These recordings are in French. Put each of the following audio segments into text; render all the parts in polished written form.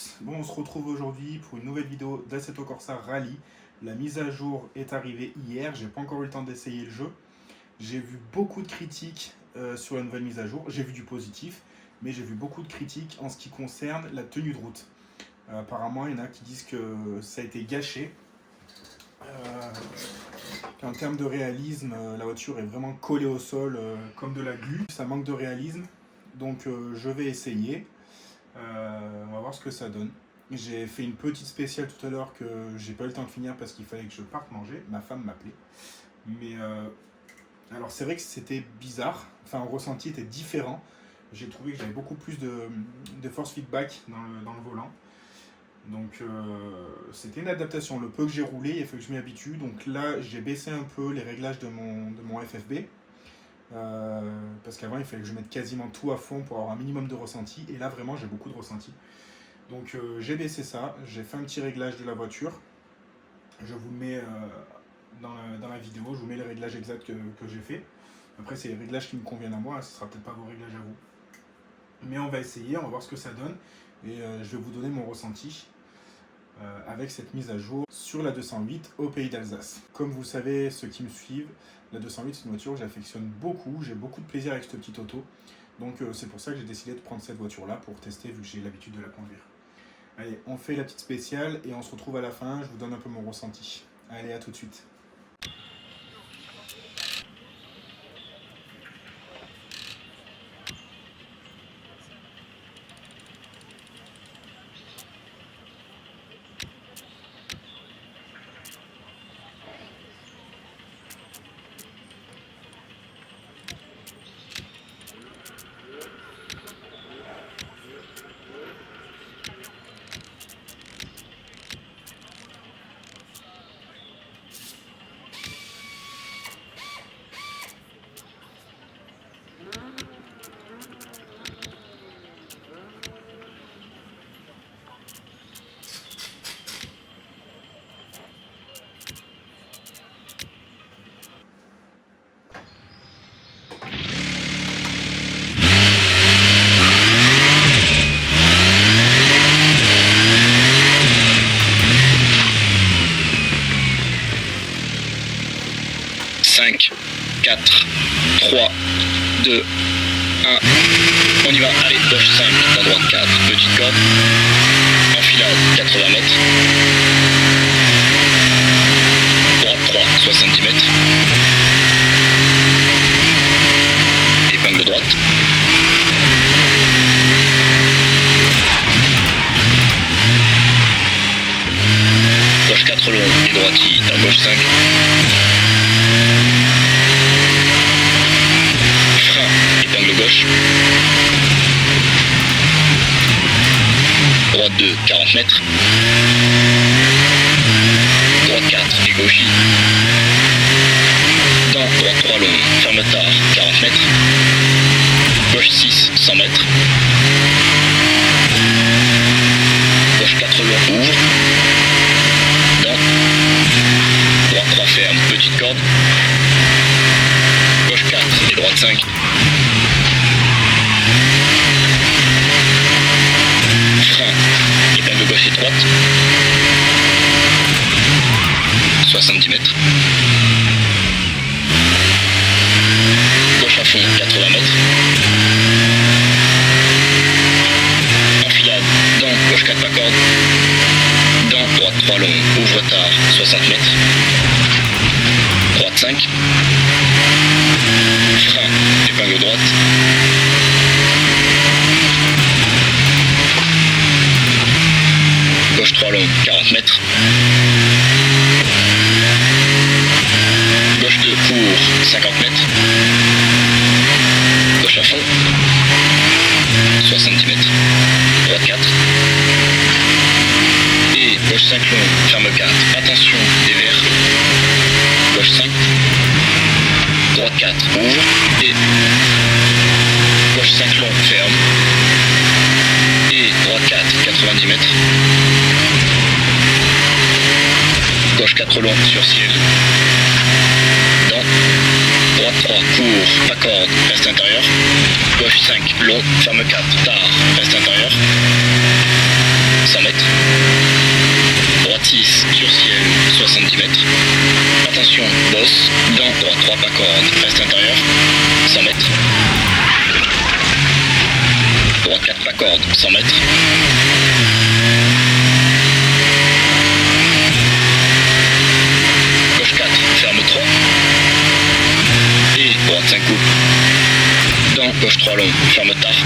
tous. Bon, on se retrouve aujourd'hui pour une nouvelle vidéo d'Assetto Corsa Rally. La mise à jour est arrivée hier, j'ai pas encore eu le temps d'essayer le jeu. J'ai vu beaucoup de critiques sur la nouvelle mise à jour, j'ai vu du positif, mais j'ai vu beaucoup de critiques en ce qui concerne la tenue de route. Apparemment, il y en a qui disent que ça a été gâché. En termes de réalisme, la voiture est vraiment collée au sol comme de la glu. Ça manque de réalisme, donc je vais essayer. On va voir ce que ça donne. J'ai fait une petite spéciale tout à l'heure que j'ai pas eu le temps de finir parce qu'il fallait que je parte manger. Ma femme m'appelait. Mais alors c'est vrai que c'était bizarre. Enfin, le ressenti était différent. J'ai trouvé que j'avais beaucoup plus de force feedback dans le volant. Donc c'était une adaptation. Le peu que j'ai roulé, il faut que je m'y habitue. Donc là, j'ai baissé un peu les réglages de mon FFB. Parce qu'avant il fallait que je mette quasiment tout à fond pour avoir un minimum de ressenti, et là vraiment j'ai beaucoup de ressenti. Donc j'ai baissé ça, j'ai fait un petit réglage de la voiture, je vous le mets dans la vidéo, je vous mets les réglages exacts que j'ai fait. Après c'est les réglages qui me conviennent à moi, ce sera peut-être pas vos réglages à vous, mais on va essayer, on va voir ce que ça donne, et je vais vous donner mon ressenti avec cette mise à jour sur la 208 au Pays d'Alsace. Comme vous savez, ceux qui me suivent, la 208 c'est une voiture que j'affectionne beaucoup, j'ai beaucoup de plaisir avec cette petite auto, donc c'est pour ça que j'ai décidé de prendre cette voiture là pour tester vu que j'ai l'habitude de la conduire. Allez, on fait la petite spéciale et on se retrouve à la fin, je vous donne un peu mon ressenti. Allez, à tout de suite. 5, 4, 3, 2, 1, on y va, allez, gauche 5, dans droite 4, petite corde, enfilade 80 mètres, droite 3, 70 mètres, épingle droite, gauche 4 long et droiti dans gauche 5, épingle gauche, droite 2, 40 mètres, droite 4 et gauchis, dans droite 3 long, ferme tard, 40 mètres, gauche 6, 100 mètres, gauche 4 long, ouvre, dans droite 3 ferme, petite corde, gauche 4 et droite 5, frein, épingle gauche étroite, 70 mètres, gauche à fond, 80 mètres, enfilade, dans gauche 4 pas corde, dans droite 3 long, ouvre tard, 60 mètres, droite 5, frein, épingle droite, gauche 3 long, 40 mètres, gauche 2 court, 50 mètres, gauche à fond, 70 mètres, droite 4, et gauche 5 long, ferme 4, attention, des verts, gauche 5, droite 4, ouvre, et gauche 5 long, ferme, et droite 4, 90 mètres, gauche 4 long sur ciel, dans droite 3, court, pas corde, reste intérieur, gauche 5, long, ferme 4, tard, reste intérieur, 100 mètres. Droite 6 sur ciel 70 mètres. Attention, bosse, dent, droite 3 pas corde, reste intérieur, 100 mètres. Droite 4 pas corde, 100 mètres. Gauche 4, ferme 3. Et droite 5 coupe. Dent, gauche 3 long, ferme tard.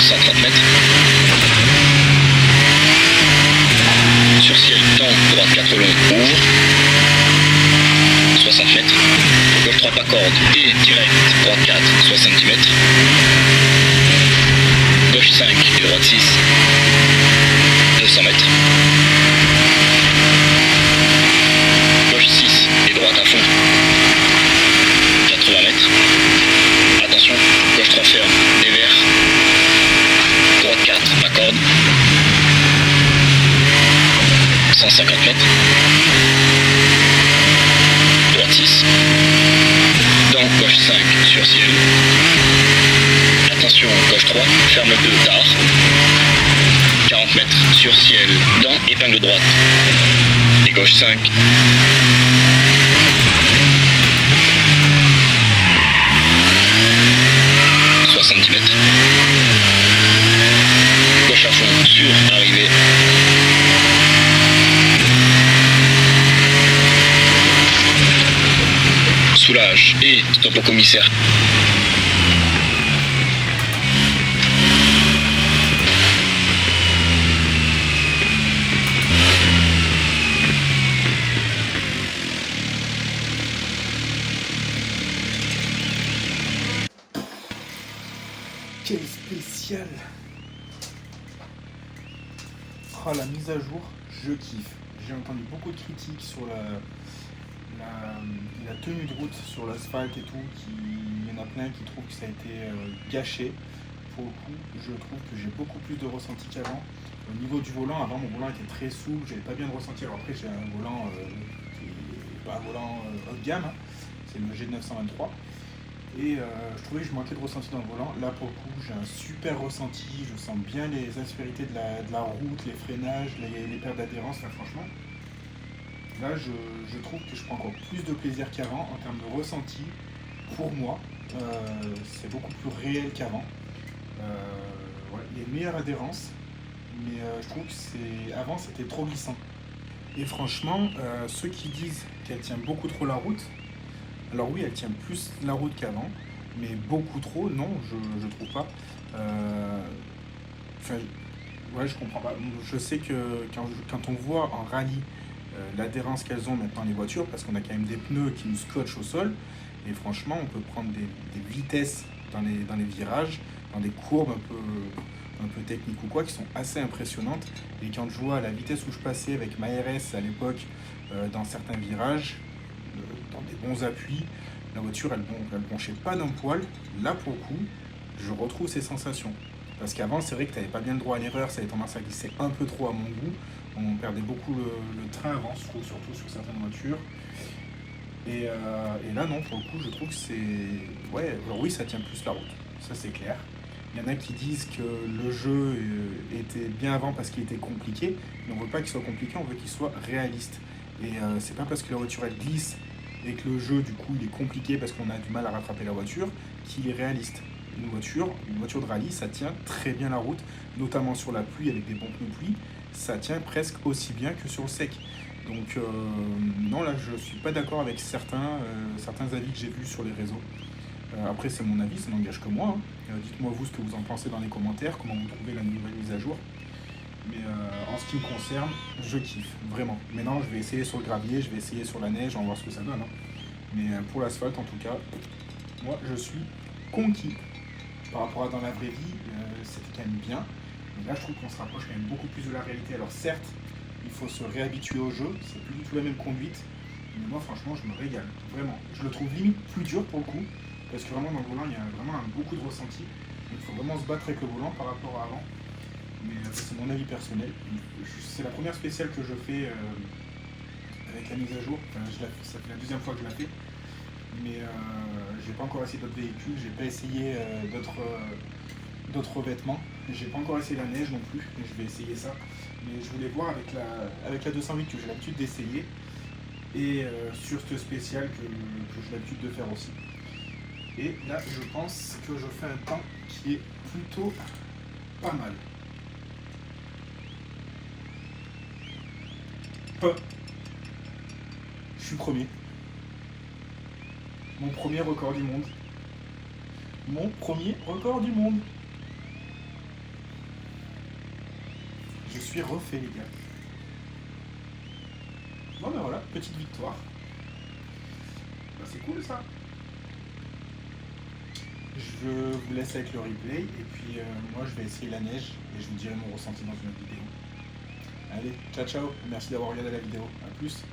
130 mètres. Sur ciel, dent, droite 4 long, ouvre. 60 mètres. Gauche 3 pas corde et direct, droite 4, 70 mètres. Gauche 5 et droite 6, 200 mètres. Gauche 6 et droite à fond, 80 mètres. Attention, gauche 3 ferme, dévers. Droite 4, pas corde. 150 mètres. Droite 6. Dent, gauche 5 sur ciel. Attention, gauche 3, ferme 2 tard. 40 mètres sur ciel, dent, épingle droite. Et gauche 5. Mètres. Gauche à fond, sur arrivée. Soulage et stop au commissaire. Quel spécial! Oh, la mise à jour, je kiffe. J'ai entendu beaucoup de critiques sur la tenue de route sur l'asphalte et tout. Il y en a plein qui trouvent que ça a été gâché. Pour le coup, je trouve que j'ai beaucoup plus de ressenti qu'avant. Au niveau du volant, avant mon volant était très souple, j'avais pas bien de ressenti. Alors après, j'ai un volant qui n'est pas un volant haut de gamme, hein. C'est le G923. Et je trouvais que je manquais de ressenti dans le volant. Là, pour le coup, j'ai un super ressenti. Je sens bien les aspérités de la route, les freinages, les pertes d'adhérence. Là, franchement, là, je trouve que je prends encore plus de plaisir qu'avant en termes de ressenti. Pour moi, c'est beaucoup plus réel qu'avant. Ouais, il y a une meilleure adhérence, mais je trouve que avant, c'était trop glissant. Et franchement, ceux qui disent qu'elle tient beaucoup trop la route, alors oui, elle tient plus la route qu'avant, mais beaucoup trop, non, je trouve pas. Ouais, je comprends pas. Je sais que quand on voit en rallye l'adhérence qu'elles ont maintenant les voitures, parce qu'on a quand même des pneus qui nous scotchent au sol, et franchement, on peut prendre des vitesses dans les virages, dans des courbes un peu techniques ou quoi, qui sont assez impressionnantes. Et quand je vois la vitesse où je passais avec ma RS à l'époque, dans certains virages, dans des bons appuis, la voiture elle penchait pas d'un poil. Là pour le coup, je retrouve ces sensations. Parce qu'avant, c'est vrai que tu n'avais pas bien le droit à l'erreur, ça avait tendance à glisser un peu trop à mon goût. On perdait beaucoup le train avant, je trouve, surtout sur certaines voitures. Et là non, pour le coup, je trouve que c'est... Ouais, alors oui, ça tient plus la route, ça c'est clair. Il y en a qui disent que le jeu était bien avant parce qu'il était compliqué, mais on ne veut pas qu'il soit compliqué, on veut qu'il soit réaliste. Et c'est pas parce que la voiture elle glisse et que le jeu du coup il est compliqué parce qu'on a du mal à rattraper la voiture qu'il est réaliste. Une voiture de rallye, ça tient très bien la route, notamment sur la pluie avec des bons pneus pluie, ça tient presque aussi bien que sur le sec. Donc non, là je suis pas d'accord avec certains avis que j'ai vus sur les réseaux. Après c'est mon avis, ça n'engage que moi, hein. Dites-moi vous ce que vous en pensez dans les commentaires, comment vous trouvez la nouvelle mise à jour. Mais en ce qui me concerne, je kiffe, vraiment. Maintenant je vais essayer sur le gravier, je vais essayer sur la neige, on va voir ce que ça donne, hein. Mais pour l'asphalte en tout cas, moi je suis conquis. Par rapport à dans la vraie vie, c'était quand même bien. Mais là je trouve qu'on se rapproche quand même beaucoup plus de la réalité. Alors certes, il faut se réhabituer au jeu, c'est plus du tout la même conduite. Mais moi franchement je me régale, vraiment. Je le trouve limite plus dur pour le coup, parce que vraiment dans le volant il y a vraiment beaucoup de ressenti. Il faut vraiment se battre avec le volant par rapport à avant. Mais c'est mon avis personnel. C'est la première spéciale que je fais avec la mise à jour. Ça fait la deuxième fois que je la fais. Mais j'ai pas encore essayé d'autres véhicules, j'ai pas essayé d'autres revêtements. J'ai pas encore essayé la neige non plus, mais je vais essayer ça. Mais je voulais voir avec la 208 que j'ai l'habitude d'essayer et sur ce spécial que j'ai l'habitude de faire aussi. Et là, je pense que je fais un temps qui est plutôt pas mal. Je suis premier. Mon premier record du monde. Mon premier record du monde. Je suis refait, les gars. Bon ben voilà, petite victoire. Ben, c'est cool ça. Je vous laisse avec le replay et puis moi je vais essayer la neige et je vous dirai mon ressenti dans une autre vidéo. Allez, ciao ciao, merci d'avoir regardé la vidéo, à plus.